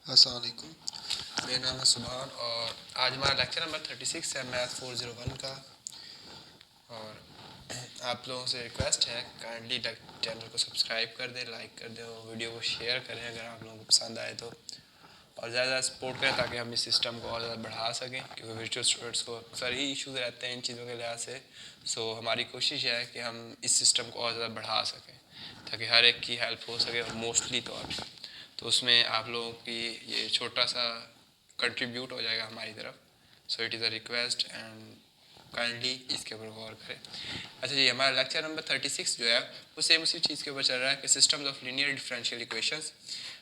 अस्सलाम वालेकुम। मेरा नाम है सुभान और आज हमारा लेक्चर नंबर 36 है मैथ 401 का। और आप लोगों से रिक्वेस्ट है काइंडली चैनल को सब्सक्राइब कर दें, लाइक कर दें और वीडियो को शेयर करें अगर आप लोगों को पसंद आए तो, और ज़्यादा सपोर्ट करें ताकि हम इस सिस्टम को और ज़्यादा बढ़ा सकें, क्योंकि वर्चुअल स्टूडेंट्स को अक्सर ही इशूज़ रहते हैं इन चीज़ों के लिहाज से। सो हमारी कोशिश है कि हम इस सिस्टम को और ज़्यादा बढ़ा सकें ताकि हर एक की हेल्प हो सके, और मोस्टली तौर पर तो उसमें आप लोगों की ये छोटा सा कंट्रीब्यूट हो जाएगा हमारी तरफ। So it is a request and kindly इसके ऊपर गौर करें। अच्छा जी, हमारा लेक्चर नंबर 36 जो है वो सेम उसी चीज़ के ऊपर चल रहा है कि systems of linear differential equations.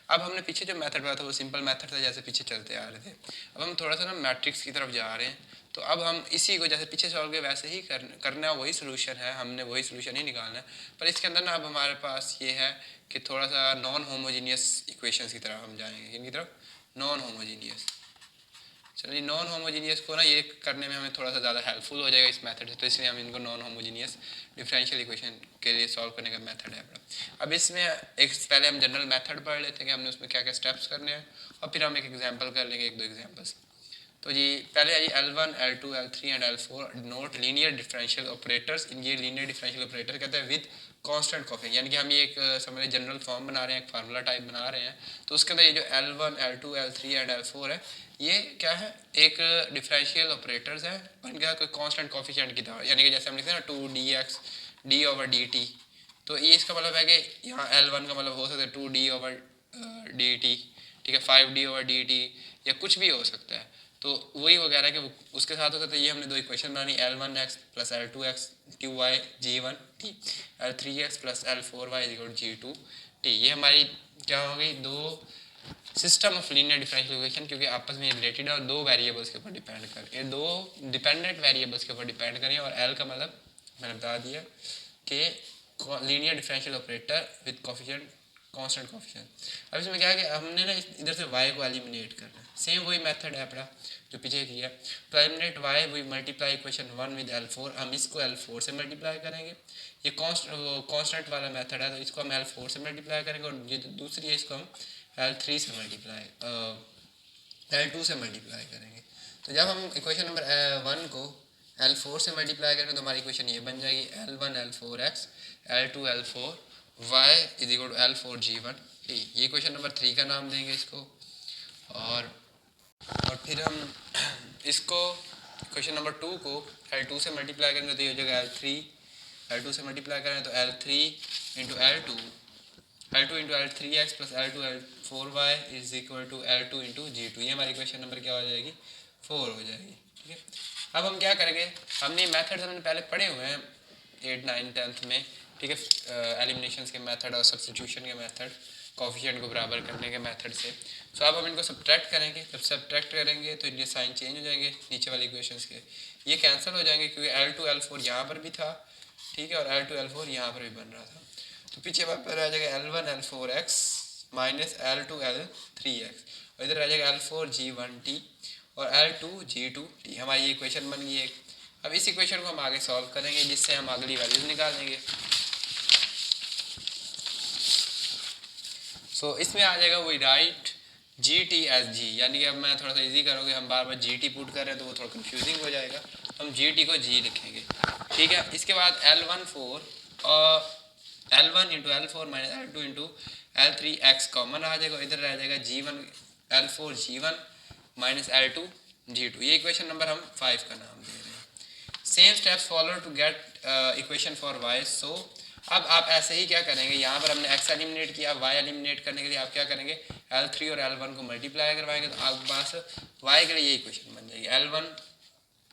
अब हमने पीछे जो मेथड पढ़ा था वो सिंपल मेथड था, जैसे पीछे चलते आ रहे थे। अब हम थोड़ा सा ना मैट्रिक्स की तरफ जा रहे हैं, तो अब हम इसी को जैसे पीछे सॉल्व किया वैसे ही करना, वही सोल्यूशन है, हमने वही सोल्यूशन ही निकालना है। पर इसके अंदर ना अब हमारे पास ये है कि थोड़ा सा नॉन होमोजीनियस इक्वेशंस की तरफ हम जाएंगे। इनकी तरफ नॉन होमोजीनियस। चलिए, नॉन होमोजीनियस को ना ये करने में हमें थोड़ा सा ज़्यादा हेल्पफुल हो जाएगा इस मेथड से, तो इसलिए हम इनको नॉन होमोजीनियस डिफरेंशियल इक्वेशन के लिए सॉल्व करने का मेथड है अपना। अब इसमें एक पहले हम जनरल मेथड पढ़ लेते हैं कि हमने उसमें क्या क्या स्टेप्स करने हैं, और फिर हम एक एग्जाम्पल कर लेंगे, एक दो एग्जाम्पल्स। तो जी पहले है जी L1, L2, L3 and L4 not linear differential operators. इन ये लीनियर डिफरेंशियल ऑपरेटर कहते हैं विद कांस्टेंट कोफिशिएंट, यानी कि हम ये एक समझ जनरल फॉर्म बना रहे हैं, एक फार्मूला टाइप बना रहे हैं। तो उसके अंदर ये जो L1, L2, L3 and L4 है, ये क्या है, एक डिफरेंशियल ऑपरेटर्स है और इनका कोई कांस्टेंट कोफिशिएंट की तरह, यानी कि जैसे हम लिखते हैं ना 2dx d/dt। तो ये इसका मतलब है कि यहाँ L1 का मतलब हो सकता है 2d/dt, ठीक है, 5d/dt या कुछ भी हो सकता है। तो वही वगैरह कि उसके साथ होता है। तो ये हमने दो इक्वेशन बनानी, L1x plus L2x dy g1t, L3x plus L4y g2t। ये हमारी क्या हो गई, दो system of linear differential equation, क्योंकि आपस में रिलेटेड है और दो वेरिएबल्स के ऊपर डिपेंड करें, ये दो डिपेंडेंट वेरिएबल्स के ऊपर डिपेंड करें। और L का मतलब मैंने बता दिया कि linear differential operator with coefficient constant coefficient. अब इसमें क्या है कि हमने ना इधर से y को एलिमिनेट करना है। सेम वही मेथड है अपना जो पीछे किया। तो eliminate y we multiply equation 1 with L4, हम इसको L4 से मल्टीप्लाई करेंगे। ये कांस्टेंट वाला मेथड है, तो इसको हम L4 से मल्टीप्लाई करेंगे, और ये दूसरी है इसको हम L3 से मल्टीप्लाई L2 से मल्टीप्लाई करेंगे। तो जब हम इक्वेशन नंबर 1 को L4 से मल्टीप्लाई करेंगे तो हमारी इक्वेशन ये बन जाएगी L1 L4x L2 L4 y is equal to L4 G1। ये इक्वेशन नंबर 3 का नाम देंगे इसको। और फिर हम इसको इक्वेशन नंबर 2 को L2 से मल्टीप्लाई करेंगे तो ये हो जाएगा L3, L2 से मल्टीप्लाई करें तो L3 into L2 into L3x plus L2 L4y is equal to L2 into G2। ये हमारी क्वेश्चन नंबर क्या हो जाएगी, 4 हो जाएगी। ठीक है, अब हम क्या करेंगे, हमने मेथड्स हमने पहले पढ़े हुए हैं 8, 9, 10th में, ठीक है, एलिमिनेशंस के मेथड और सब्स्टिट्यूशन के मेथड, कोफिशिएंट को बराबर करने के मेथड से। सो अब हम इनको सब्ट्रैक्ट करेंगे, जब सब्ट्रैक्ट करेंगे तो इनके साइन चेंज हो जाएंगे नीचे वाले इक्वेशंस के, ये कैंसिल हो जाएंगे क्योंकि L2 L4 यहाँ पर भी था, ठीक है, और L2 L4 यहाँ पर भी बन रहा था। तो पीछे पर रह जाएगा L1 L4x minus L2 L3x, और इधर रह जाएगा L4 G1t और L2 G2t। हमारी ये इक्वेशन बन गई एक। अब इस इक्वेशन को हम आगे सॉल्व करेंगे जिससे हम अगली वैल्यूज निकाल देंगे। सो इसमें आ जाएगा वही राइट GT एज G, यानी कि अब मैं थोड़ा सा इजी करूँगी, हम बार बार GT पुट कर रहे हैं तो वो थोड़ा कंफ्यूजिंग हो जाएगा, तो हम GT को G लिखेंगे। ठीक है, इसके बाद L1 into L4 minus L2 into L3 x common आ जाएगा, इधर रह जाएगा G1 L4 G1 minus L2 G2। ये इक्वेशन नंबर हम 5 का नाम दे रहे हैं। Same steps follow to get equation for y। So अब आप ऐसे ही क्या करेंगे, यहाँ पर हमने x एलिमिनेट किया, y एलिमिनेट करने के लिए आप क्या करेंगे, L3 और L1 को मल्टीप्लाई करवाएंगे, तो आपके पास y के लिए ये इक्वेशन बन जाएगी L1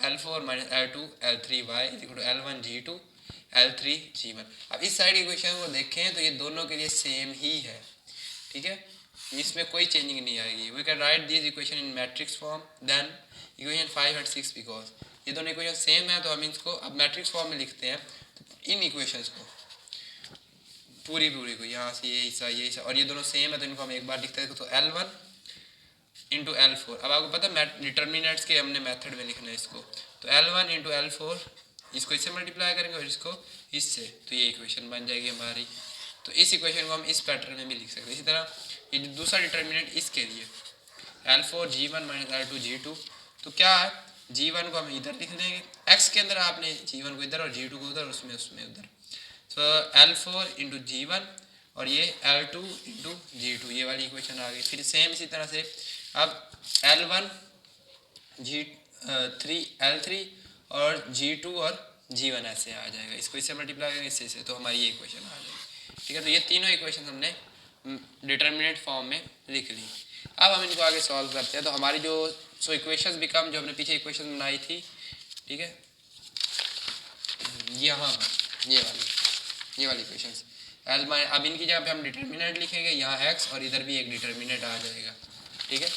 L4 minus L2 L3y is equal to L1 G2 L3 G1। अब इस साइड इक्वेशन को देखें तो ये दोनों के लिए सेम ही है, ठीक है, इसमें कोई चेंजिंग नहीं आएगी। We can write this equation in matrix form, then equation 5 and 6, because ये दोनों इक्वेशन सेम है तो हम इसको अब मैट्रिक्स फॉर्म में लिखते हैं। तो इन इक्वेशंस को पूरी को यहाँ से ये हिस्सा और ये दोनों सेम है तो इनको हम एक बार लिखते हैं, तो L1 इंटू L4। अब आपको पता है डिटर्मिनेंट्स के हमने मेथड में लिखना है इसको, तो L1 इंटू L4 इसको इससे मल्टीप्लाई करेंगे और इसको इससे, तो ये इक्वेशन बन जाएगी हमारी। तो इस इक्वेशन को हम इस पैटर्न में भी लिख सकते हैं। इसी तरह ये दूसरा डिटर्मिनेंट इसके लिए, L4 G1 minus L2 G2। तो क्या है, G1 को हम इधर लिख लेंगे, x के अंदर आपने G1 को इधर और G2 को उधर, उसमें उधर। तो L4 इंटू G1 और ये L2 इंटू G2, ये वाली इक्वेशन आ गई। फिर सेम इसी तरह से अब L1 G3 L3 और G2 और G1 ऐसे आ जाएगा, इसको इससे मल्टीप्लाई करेंगे इससे, तो हमारी ये इक्वेशन आ जाएगी। ठीक है, तो ये तीनों इक्वेशन हमने डिटर्मिनेंट फॉर्म में लिख ली। अब हम इनको आगे सॉल्व करते हैं। तो हमारी जो इक्वेशंस बिकम, जो हमने पीछे इक्वेशन बनाई थी, ठीक है, यहाँ ये वाली इक्वेशंस अब इनकी जगह पे हम डिटर्मिनेंट लिखेंगे, यहाँ x और इधर भी एक डिटर्मिनेंट आ जाएगा। ठीक है,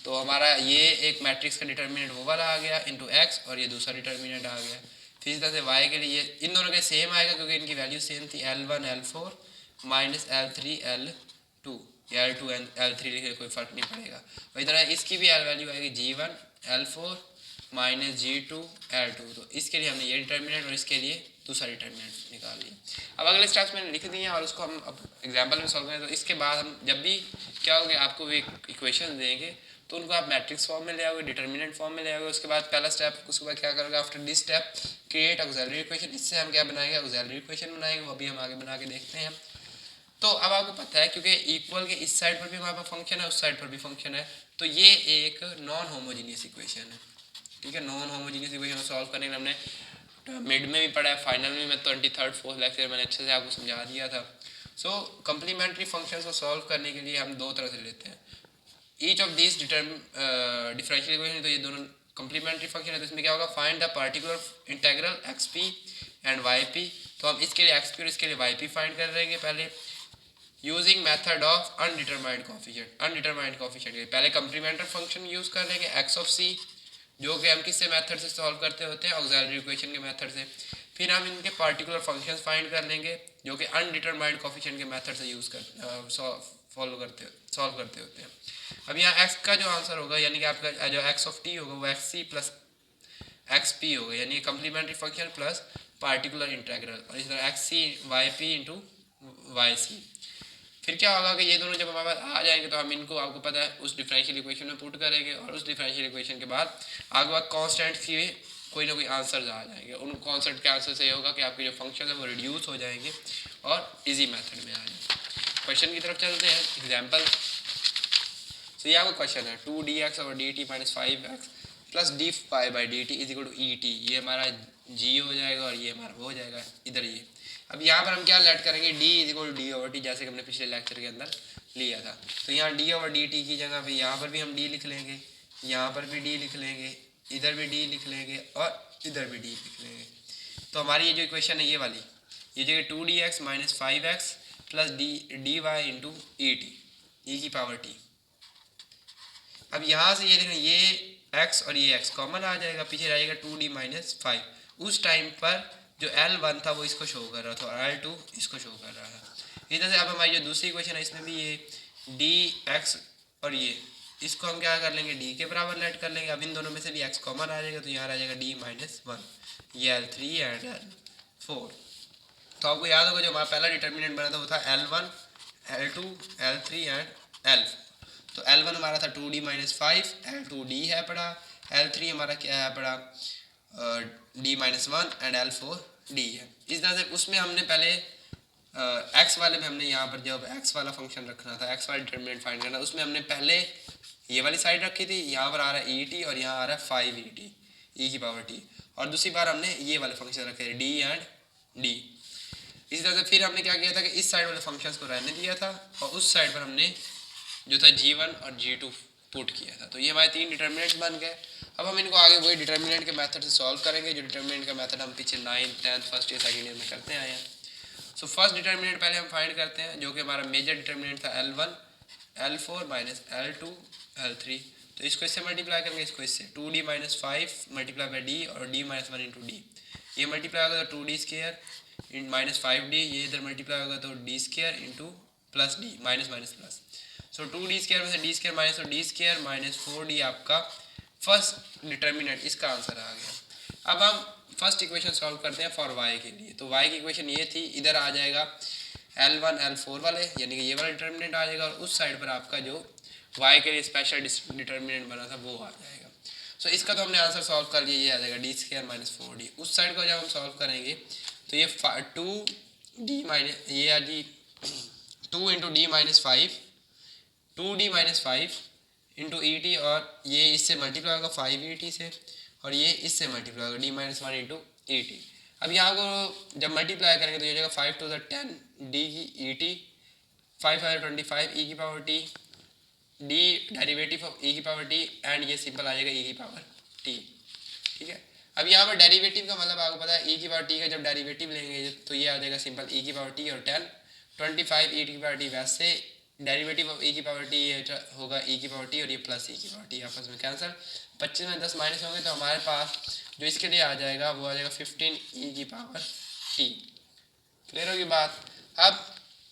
तो हमारा ये एक मैट्रिक्स का डिटर्मिनेंट वो वाला आ गया इंटू एक्स और ये दूसरा डिटर्मिनेंट आ गया। फिर इस तरह से y के लिए इन दोनों के सेम आएगा क्योंकि इनकी वैल्यू सेम थी, L1 L4 minus L3 L2, या L2 L3 लिखे कोई फ़र्क नहीं पड़ेगा। और इधर इसकी भी वैल्यू आएगी G1 L4 minus G2 L2। तो इसके लिए हमने ये डिटर्मिनेंट और इसके लिए दूसरा डिटर्मिनेंट निकाल लिया। अब अगले स्टेप्स मैंने लिख दिए हैं और उसको हम अब एग्जाम्पल में सॉल्व करें। तो इसके बाद हम जब भी क्या होगा, आपको एक इक्वेशन देंगे तो उनको आप मैट्रिक्स फॉर्म में ले आओगे, डिटर्मिनेंट फॉर्म में ले आओगे। उसके बाद पहला स्टेप, उसके बाद क्या करोगे, after this step create auxiliary equation. इससे हम क्या बनाएंगे, ऑक्सिलरी इक्वेशन बनाएंगे, वो भी हम आगे बना के देखते हैं। तो अब आपको पता है क्योंकि इक्वल के इस साइड पर भी हमारे पास फंक्शन है, उस साइड पर भी फंक्शन है, तो ये एक नॉन होमोजीनियस इक्वेशन है। ठीक है, नॉन होमोजीनियस इक्वेशन सॉल्व करने के लिए हमने मिड में भी पढ़ा है, फाइनल में मैं 23rd 4th लेक्चर मैंने अच्छे से आपको समझा दिया था। सो कंप्लीमेंट्री फंक्शन को सॉल्व करने के लिए हम दो तरह से लेते हैं, each of this differential equation. तो ये दोनों कंप्लीमेंट्री फंक्शन है, तो इसमें क्या होगा, find the particular integral X P and Y P. तो हम इसके लिए एक्स पी और इसके लिए वाई पी फाइंड कर रहेंगे पहले using method of undetermined coefficient. Undetermined coefficient के पहले कंप्लीमेंट्री फंक्शन यूज कर लेंगे एक्स ऑफ सी, जो कि हम किससे मेथड से सॉल्व करते होते हैं, ऑक्सिलरी इक्वेशन के मेथड से। फिर हम इनके पार्टिकुलर फंक्शंस फाइंड कर लेंगे जो कि अनडिटरमाइंड कोफिशिएंट के मेथड से यूज कर सॉल्व करते होते हैं। अब यहाँ x का जो आंसर होगा, यानी कि आपका जो x ऑफ t होगा वो x c plus x p होगा, यानी complementary function plus particular integral, और इस तरह x c y p into y c. फिर क्या होगा कि ये दोनों जब हमारे पास आ जाएंगे तो हम इनको, आपको पता है, उस डिफरेंशियल इक्वेशन में पुट करेंगे और उस डिफरेंशियल इक्वेशन के बाद आगे बाद कांस्टेंट की कोई ना कोई आंसर आ जाएंगे। उन कांस्टेंट के आंसर से ये होगा कि आपके जो फंक्शन है वो रिड्यूस हो जाएंगे और इजी मेथड में आ जाएंगे। क्वेश्चन की तरफ चलते हैं, एग्जाम्पल। तो ये आपका क्वेश्चन है 2dx और dt minus 5x plus dy by dt is equal to et। ये हमारा g हो जाएगा और ये हमारा वो हो जाएगा इधर ये। अब यहाँ पर हम क्या लेट करेंगे, d is equal to D over T, जैसे कि हमने पिछले लेक्चर के अंदर लिया था। तो यहाँ d ओवर dt की जगह पे यहाँ पर भी हम d लिख लेंगे, यहाँ पर भी d लिख लेंगे, इधर भी d लिख लेंगे और इधर भी d लिख लेंगे। तो हमारी ये जो इक्वेशन है ये वाली, ये जगह 2dx minus 5x plus dy into ई की पावर t। अब यहाँ से ये देखें, ये x और ये x कॉमन आ जाएगा, पीछे रहेगा 2d माइनस 5। उस टाइम पर जो L1 था वो इसको शो कर रहा था और L2 इसको शो कर रहा था। इधर से अब हमारी जो दूसरी इक्वेशन है इसमें भी ये dx और ये इसको हम क्या कर लेंगे, d के बराबर लेट कर लेंगे। अब इन दोनों में से भी x कॉमन आ जाएगा तो यहाँ आ जाएगा d माइनस 1, ये L3 एंड L4। तो आपको याद होगा जो हमारा पहला डिटर्मिनेंट बना था वो था L1 L2 L3 and L4। तो L1 हमारा था 2d माइनस 5, L2 d है पड़ा, L3 हमारा क्या है पड़ा d minus 1 and L4 d है। इस तरह से उसमें हमने पहले x वाले में हमने यहाँ पर जब x वाला फंक्शन रखना था, x वाला डिटर्मिनेंट फाइंड करना, उसमें हमने पहले ये वाली साइड रखी थी, यहाँ पर आ रहा है et और यहाँ आ रहा है 5et e की पावर t, और दूसरी बार हमने ये वाले फंक्शन रखे d एंड d। इसी तरह से फिर हमने क्या किया था कि इस साइड वाले फंक्शंस को रहने दिया था और उस साइड पर हमने जो था G1 और G2 पुट किया था। तो ये हमारे तीन डिटर्मिनेंट बन गए। अब हम इनको आगे वही डिटर्मिनेंट के मेथड से सॉल्व करेंगे जो डिटर्मिनेंट का मेथड हम पीछे 9th 10th first year second year में करते आए हैं। सो फर्स्ट डिटर्मिनेंट पहले हम फाइंड करते हैं जो कि हमारा मेजर डिटर्मिनेंट था L1 L4 minus L2 L3। तो इसको इससे मल्टीप्लाई करेंगे, इसको इससे 2d minus 5 multiply by d और d माइनस 1 इंटू डी। ये मल्टीप्लाई होगा तो 2d स्क्वायर इन माइनस 5d, ये इधर मल्टीप्लाई होगा तो d square into plus d minus minus plus. So 2d square में से d स्क्वायर माइनस, तो d स्क्वायर माइनस 4d आपका फर्स्ट डिटर्मिनेंट, इसका आंसर आ गया। अब हम फर्स्ट इक्वेशन सॉल्व करते हैं फॉर y के लिए। तो y की इक्वेशन ये थी, इधर आ जाएगा L1 L4 वाले, यानी कि ये वाला डिटर्मिनेंट आ जाएगा और उस साइड पर आपका जो वाई के लिए स्पेशल डिटर्मिनेंट बना था वो आ जाएगा। सो इसका तो हमने आंसर सॉल्व कर लिया, ये आ जाएगा डी स्क्वायर माइनस 4d। उस साइड को जब हम सॉल्व करेंगे तो ये 2d माइनस ये आ जी 2 into D minus 5 2d minus 5 into E T, और ये इससे मल्टीप्लाई होगा 5et से, और ये इससे मल्टीप्लाई होगा d minus 1 into E T. अब यहाँ को जब मल्टीप्लाई करेंगे तो ये जाएगा 5 टू द 10 डी की ई टी, 5 5 25 ई की power T, d derivative of e की पावर टी, एंड ये सिंपल आ जाएगा ई की पावर टी। ठीक है, अब यहाँ पर डेरिवेटिव का मतलब आपको पता है ई की पावर टी का जब डेरिवेटिव लेंगे तो ये आ जाएगा सिंपल ई की पावर टी और 10 25 ई की पावर टी, वैसे डेरिवेटिव ऑफ ई की पावर टी होगा ई की पावर टी और ये प्लस ई की पावर टी, आपस में कैंसिल। 25 में 10 माइनस होंगे तो हमारे पास जो इसके लिए आ जाएगा वो आ जाएगा 15 ई की पावर टी। क्लियर होगी बात। अब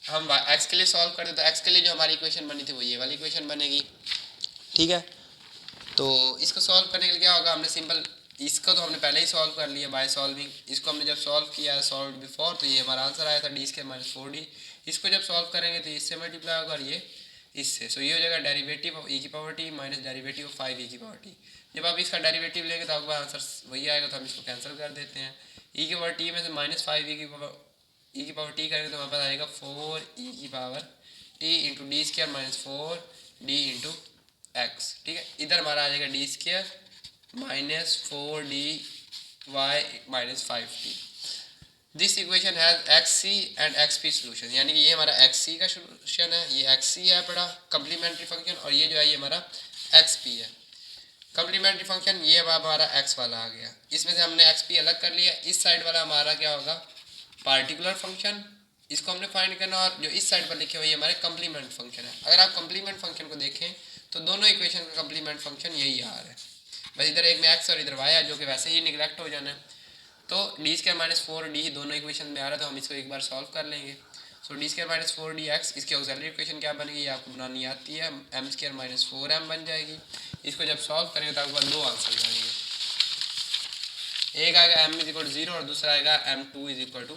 हम एक्स के लिए सॉल्व करते तो एक्स के लिए जो हमारी इक्वेशन बनी थी वो ये वाली इक्वेशन बनेगी। ठीक है, तो इसको सॉल्व करने के लिए क्या होगा, हमने सिंपल इसको तो हमने पहले ही सॉल्व कर लिया बाय सॉल्विंग, इसको हमने जब सॉल्व किया सॉल्व बिफोर तो ये हमारा आंसर आया था डी स्क्वायर माइनस 4d। इसको जब सॉल्व करेंगे तो इससे मल्टीप्लाई होगा और ये इससे, सो ये हो जाएगा डेरिवेटिव ऑफ ई की power T minus derivative of 5 E की पावर टी। जब आप इसका डेरिवेटिव लेंगे तो आपका आंसर वही आएगा, तो हम इसको कैंसिल कर देते हैं। ई की पावर टी में से माइनस 5 ई की पावर टी करेंगे तो हमारे पास आएगा 4 ई की power T into D square minus 4 D into x. ठीक है, इधर हमारा आ जाएगा D square minus 4d y minus 5t। This equation has xc and xp solution, यानी कि ये हमारा xc का सोल्यूशन है, ये xc है बड़ा कम्प्लीमेंट्री फंक्शन, और ये जो है ये हमारा xp है कम्प्लीमेंट्री फंक्शन। ये अब हमारा x वाला आ गया, इसमें से हमने xp अलग कर लिया। इस साइड वाला हमारा क्या होगा पार्टिकुलर फंक्शन, इसको हमने फाइंड करना, और जो इस साइड पर लिखे हुए ये हमारे कम्प्लीमेंट फंक्शन है। अगर आप कम्प्लीमेंट फंक्शन को देखें तो दोनों इक्वेशन का कम्प्लीमेंट फंक्शन यही आ रहा है, बस इधर एक में एक्स और इधर वाई है जो कि वैसे ही निगलेक्ट हो जाना है। तो डी स्क्वायर माइनस 4d दोनों इक्वेशन में आ रहा है, तो हम इसको एक बार सॉल्व कर लेंगे। So d square minus 4d x, इसकी ऑक्सिलरी इक्वेशन क्या बनेगी ये आपको बनानी आती है, एम स्क्वायर माइनस 4m बन जाएगी। इसको जब सॉल्व करेंगे तो आपके पास दो आंसर आएंगे, एक आएगा m इज इक्वल टू 0 और दूसरा आएगा m2 is equal to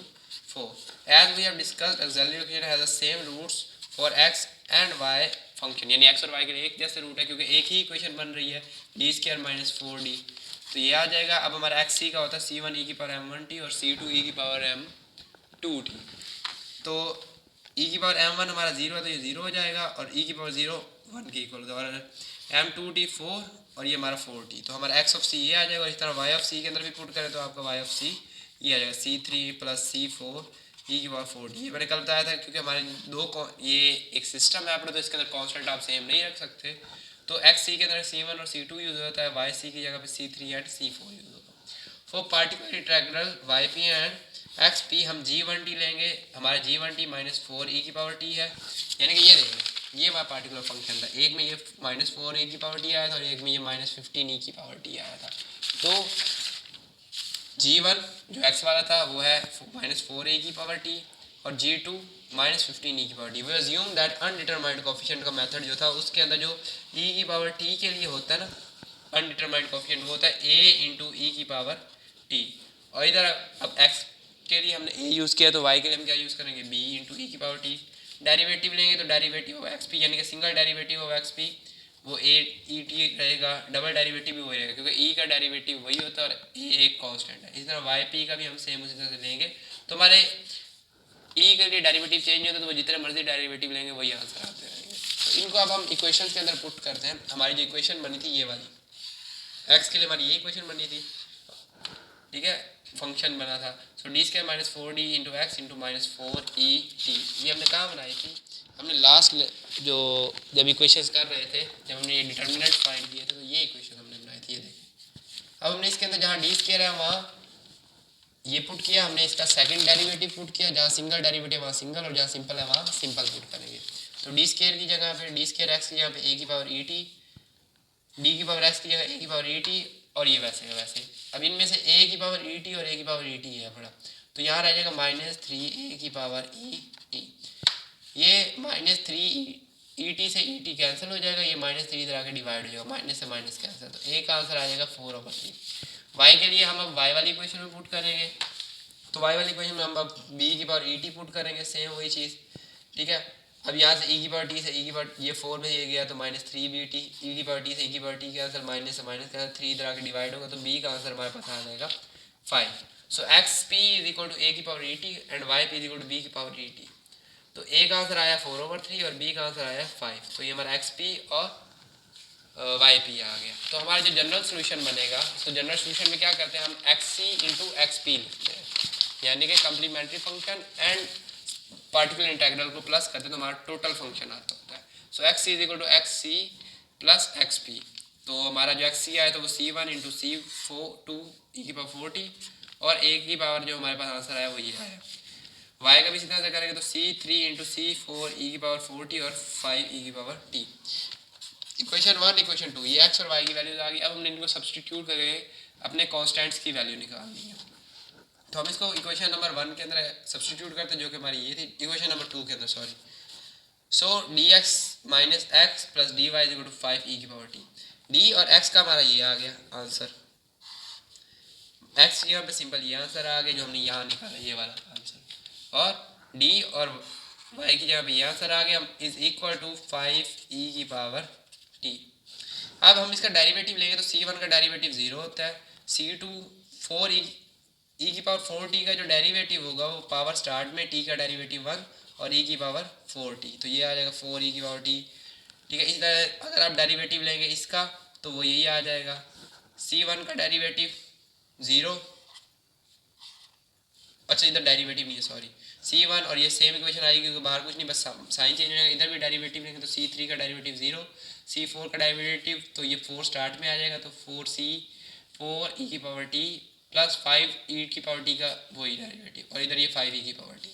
4। As we have discussed auxiliary equation has the same roots for x and y function, यानी x और y के लिए एक जैसे रूट है क्योंकि एक ही इक्वेशन बन रही है डी स्क्वायर माइनस 4d, तो ये आ जाएगा। अब हमारा एक्स सी का होता है c1 ई की पावर m1t और c2 ई की पावर m2t, तो ई की पावर m1 हमारा 0 है तो ये 0 हो जाएगा, और ई की पावर 0 1 के इक्वल, और m2t 4 और ये हमारा 4t, तो हमारा x ऑफ c ये आ जाएगा। और इस तरह y ऑफ c के अंदर भी पुट करें तो आपका y ऑफ c ये आ जाएगा c3 प्लस c4 ई की पावर 4t। ये मैंने कल बताया था क्योंकि हमारे ये एक सिस्टम है अपना, तो इसके अंदर कॉन्स्टेंट आप सेम नहीं रख सकते, तो एक्स सी के अंदर c1 और c2 यूज होता है, वाई सी की जगह पे c3 एंड c4 यूज होता है। For particular integral Y P and X P हम g1t लेंगे, हमारा g1t माइनस 4 ई की पावर t है, यानी कि ये देखें ये हमारा पार्टिकुलर फंक्शन था, एक में ये माइनस 4 ई की पावर t आया था और एक में ये माइनस 15 ई की पावर t आया था। तो g1 जो x वाला था वो है माइनस 4 ए की पावर t और g2 माइनस 15 ई की power T. We assume that undetermined coefficient का मेथड जो था उसके अंदर जो e की पावर t के लिए होता है ना अनडिटरमाइंड कोफिशिएंट वो होता है a इंटू ई की पावर t, और इधर अब x के लिए हमने a यूज़ किया तो y के लिए हम क्या यूज़ करेंगे b इंटू ई की पावर t। डेरिवेटिव लेंगे तो डेरिवेटिव ऑफ एक्स पी यानी कि single derivative of x P वो ए ई टी रहेगा, डबल डेरिवेटिव भी वही रहेगा क्योंकि ई का डेरिवेटिव वही होता है और ए एक कांस्टेंट है। इस तरह वाई पी का भी हम सेम उसी तरह से लेंगे, तो हमारे ई के लिए डेरिवेटिव चेंज होता है तो वो जितने मर्जी डेरिवेटिव लेंगे वही आंसर आते रहेंगे। तो इनको अब हम इक्वेशन के अंदर पुट करते हैं। हमारी जो इक्वेशन बनी थी ये वाली एक्स के लिए हमारी ये इक्वेशन बनी थी, ठीक है, फंक्शन बना था। So d square minus 4d into x into minus 4e t, ये हमने कहाँ बनाई थी, हमने लास्ट जो जब इक्वेशंस कर रहे थे जब हमने ये डिटर्मिनेंट फाइंड किए थे तो ये इक्वेशन हमने बनाई थी। ये देखें अब हमने इसके अंदर जहाँ डी स्क्वायर है वहाँ ये पुट किया, हमने इसका सेकंड डेरिवेटिव पुट किया, जहाँ सिंगल डेरिवेटिव वहाँ सिंगल और जहाँ सिंपल है वहाँ सिंपल पुट करेंगे। तो डी स्क्वायर की जगह पे डी स्क्वायर एक्स की जगह पे ए की पावर ई टी, डी की पावर एक्स की जगह ए की पावर ई टी, और ये वैसे है वैसे। अब इनमें से ए की पावर ई टी और ए की पावर ई टी है बड़ा, तो यहाँ रह जाएगा माइनस 3 ए की पावर ई टी। ये माइनस 3 ई टी से ई टी कैंसिल हो जाएगा, ये माइनस 3 इधर आके डिवाइड हो जाएगा, माइनस से माइनस कैंसिल, तो ए का आंसर आ जाएगा 4/3। वाई के लिए हम अब वाई वाली इक्वेशन में पुट करेंगे, तो वाई वाली इक्वेशन में हम अब बी की पावर ई टी पुट करेंगे, सेम वही चीज़, ठीक है। अब यहाँ से e की पावर t से e की पावर ये 4 में ये गया तो -3bt, e की पावर t से e की पावर t का आंसर माइनस से माइनस का 3 इधर आके डिवाइड होगा तो b का आंसर हमारे पास आ जाएगा 5। So xp is equal to a की power et and yp is equal to b की पावर et। तो a का आंसर आया 4/3 और b का आंसर आया 5। तो ये हमारा xp और yp आ गया। तो हमारा जो जनरल सोल्यूशन बनेगा, तो जनरल सोल्यूशन में क्या करते हैं हम xc इंटू xp लिखते हैं, यानी कि complementary function and particular integral को प्लस करते हैं तो हमारा टोटल फंक्शन आता होता है। So x c is equal to x c plus x p. तो हमारा जो एक्स सी आया तो वो c one into c two e की पावर 40 और ए की पावर जो हमारे पास आंसर आया वो ये आया। वाई का भी इसी तरह से करेंगे तो सी थ्री इंटू सी फोर ई की पावर 40 और 5 ई की पावर टी। इक्वेशन 1 इक्वेशन 2 ये एक्स और वाई की वैल्यूज आ गई। अब हमने इनको सब्सटीट्यूट करके अपने कॉन्स्टेंट्स की वैल्यू निकालनी है। तो हम इसको इक्वेशन नंबर 1 के अंदर सब्सटीट्यूट करते हैं जो कि हमारी ये थी, इक्वेशन नंबर 2 के अंदर sorry. So D X minus X plus D Y is equal to 5 E की पावर टी। डी और एक्स का हमारा ये आ गया आंसर, एक्स यहाँ पे सिंपल ये आंसर आ गया जो हमने यहाँ निकाला ये वाला आंसर, और डी और वाई की जगह पे ये आंसर आ गया इज इक्वल टू 5 ई की पावर टी। अब हम इसका डेरिवेटिव लेंगे तो सी वन का डेरिवेटिव 0 होता है, सी टू 4 ई की पावर 4t का जो डेरिवेटिव होगा वो पावर स्टार्ट में t का डेरिवेटिव 1 और e की पावर 4t, तो ये आ जाएगा 4 e की पावर t। ठीक है, इस तरह अगर आप डेरिवेटिव लेंगे इसका तो वो यही आ जाएगा c1 का डेरिवेटिव 0, अच्छा इधर डेरिवेटिव नहीं है सॉरी, c1 और ये सेम इक्वेशन आएगी क्योंकि बाहर कुछ नहीं बस साइन चेंज होगा। इधर भी डेरिवेटिव लेंगे तो c3 का डेरिवेटिव 0, c4 का डेरिवेटिव तो ये 4 स्टार्ट में आ जाएगा तो 4 e की पावर t प्लस 5 ई की पावर टी का वही डेरिवेटिव और इधर ये 5 ई की पावर टी।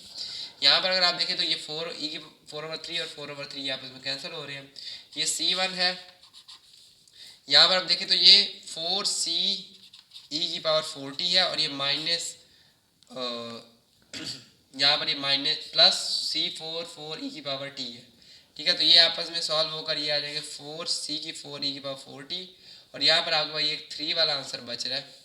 यहाँ पर अगर आप देखें तो ये 4 ई की 4/3 और 4/3 ये आपस में कैंसिल हो रहे हैं। ये c1 है, यहाँ पर आप देखें तो ये 4c ई की पावर 40 है और ये माइनस यहाँ पर ये माइनस प्लस c4 ई की पावर टी है। ठीक है, तो ये आपस में सॉल्व होकर ये आ जाएंगे 4c की 4 ई की पावर 40 और यहाँ पर आपको ये 3 वाला आंसर बच रहा है।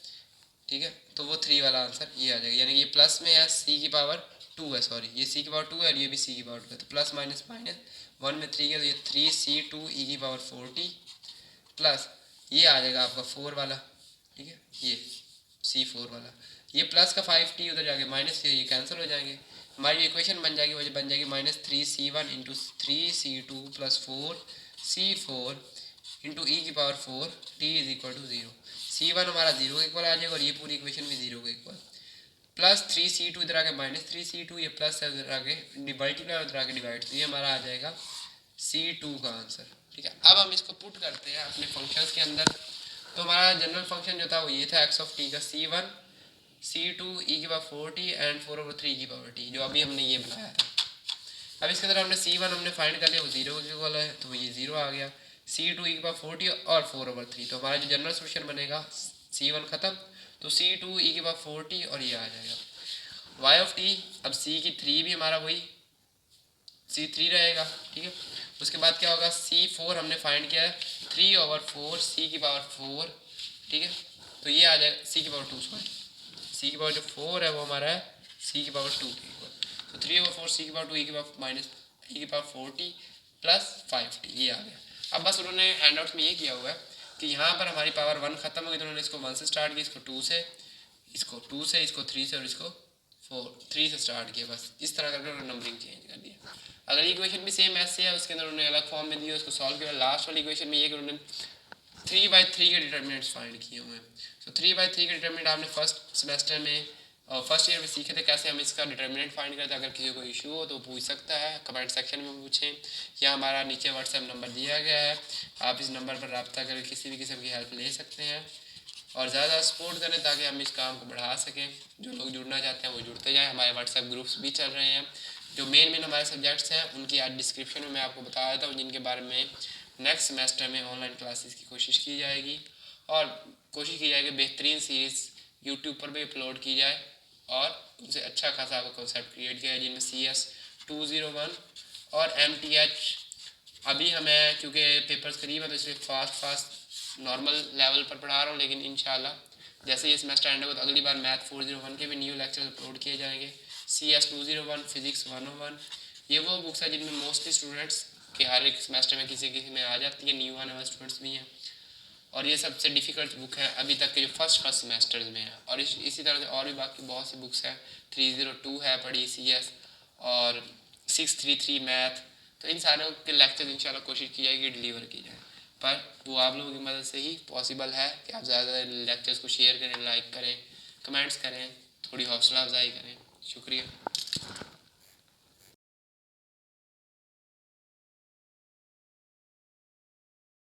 ठीक है, तो वो 3 वाला आंसर ये आ जाएगा, यानी ये प्लस में है सी की पावर 2 है सॉरी, ये सी की पावर 2 है और ये भी सी की पावर 2 है, तो प्लस माइनस माइनस 1 में 3 है तो ये 3c2 ई की पावर 40 प्लस ये आ जाएगा आपका 4 वाला। ठीक है, ये c4 वाला, ये प्लस का 5t उधर जाके माइनस ये कैंसिल हो जाएंगे। हमारी इक्वेशन बन जाएगी वो बन जाएगी -3c1 into 3c2 plus 4c4 into ई की power 4 t is equal to 0। c1 हमारा 0 के इक्वल आ जाएगा और ये पूरी इक्वेशन भी 0 के इक्वल, प्लस 3c2 इधर आके -3c2 ये प्लस है उधर आके मल्टीप्लाई उधर आके डिवाइड, तो ये हमारा आ जाएगा c2 का आंसर। ठीक है, अब हम इसको पुट करते हैं अपने फंक्शंस के अंदर। तो हमारा जनरल फंक्शन जो था वो ये था एक्स ऑफ टी का c1 c2 ई की पावर 40 एंड 4/3 की पावर टी, जो अभी हमने ये बनाया था। अब इसके अंदर हमने c1 हमने फाइंड कर लिया वो 0 के इक्वल है तो ये 0 आ गया, c2 ई की पावर 40 और 4/3, तो हमारा जो जनरल सोल्यूशन बनेगा c1 खत्म तो c2 ई की पावर 40 और ये आ जाएगा y ऑफ t। अब c की 3 भी हमारा वही c3 रहेगा। ठीक है, उसके बाद क्या होगा c4 हमने फाइंड किया है 3/4 c की पावर 4। ठीक है, तो ये आ जाएगा c की पावर 2 सॉरी, c की पावर जो 4 है वो हमारा है c की पावर 2 के इक्वल, तो 3/4 c की पावर 2 e की पावर माइनस e की पावर 40 प्लस 5t ये आ गया। अब बस उन्होंने हैंडआउट्स में ये किया हुआ है कि यहाँ पर हमारी पावर 1 खत्म हो गई तो उन्होंने इसको 1 से स्टार्ट किया, इसको 2 से, इसको 2 से, इसको 3 से और इसको 3 से स्टार्ट किया, बस इस तरह करके उन्होंने नंबरिंग चेंज कर दिया। अगली इक्वेशन भी सेम ऐसे है, उसके अंदर उन्होंने अलग फॉर्म में दिया, उसको सॉल्व किया। लास्ट वाली इक्वेशन में ये कि उन्होंने 3/3 के डिटर्मिनेंट्स फाइंड किए हुए हैं। तो 3/3 के डिटर्मिनेंट आपने फर्स्ट सेमेस्टर में और फर्स्ट ईयर में सीखे थे कैसे हम इसका डिटर्मिनेंट फाइंड करते हैं। अगर किसी को इशू हो तो पूछ सकता है, कमेंट सेक्शन में पूछें या हमारा नीचे व्हाट्सएप नंबर दिया गया है, आप इस नंबर पर रब्ता करके किसी भी किस्म की हेल्प ले सकते हैं और ज़्यादा सपोर्ट करें ताकि हम इस काम को बढ़ा सकें। जो लोग जुड़ना चाहते हैं वो जुड़ते जाएँ, हमारे व्हाट्सएप ग्रुप्स भी चल रहे हैं। जो मेन हमारे सब्जेक्ट्स हैं उनकी आज डिस्क्रिप्शन में मैं आपको बता देता हूँ, जिनके बारे में नेक्स्ट सेमेस्टर में ऑनलाइन क्लासेस की कोशिश की जाएगी और कोशिश की जाएगी बेहतरीन सीरीज़ यूट्यूब पर भी अपलोड की जाए और उनसे अच्छा खासा आपका कॉन्सेप्ट क्रिएट किया है, जिनमें CS 201 और MTH अभी हमें क्योंकि पेपर्स करीब है तो इसलिए फास्ट नॉर्मल लेवल पर पढ़ा रहा हूँ, लेकिन इंशाल्लाह जैसे ये सेमेस्टर एंड होगा तो अगली बार मैथ 401 के भी न्यू लेक्चर अपलोड किए जाएंगे। CS 201 फिजिक्स 101 ये वो बुक्स है जिनमें मोस्टली स्टूडेंट्स के हर एक सेमेस्टर में किसी किसी में आ जाती है, न्यू आने वाले स्टूडेंट्स भी हैं। और ये सबसे डिफ़िकल्ट बुक है अभी तक के जो फर्स्ट सेमेस्टर्स में है। और इसी तरह से और भी बाकी बहुत सी बुक्स हैं। 302 है पढ़ी CS, और 633 मैथ। तो इन सारों के लेक्चर इंशाल्लाह कोशिश की जाएगी डिलीवर की जाए, पर वो आप लोगों की मदद से ही पॉसिबल है कि आप ज़्यादा लेक्चर्स को शेयर करें, लाइक करें, कमेंट्स करें, थोड़ी हौसला अफजाई करें। शुक्रिया।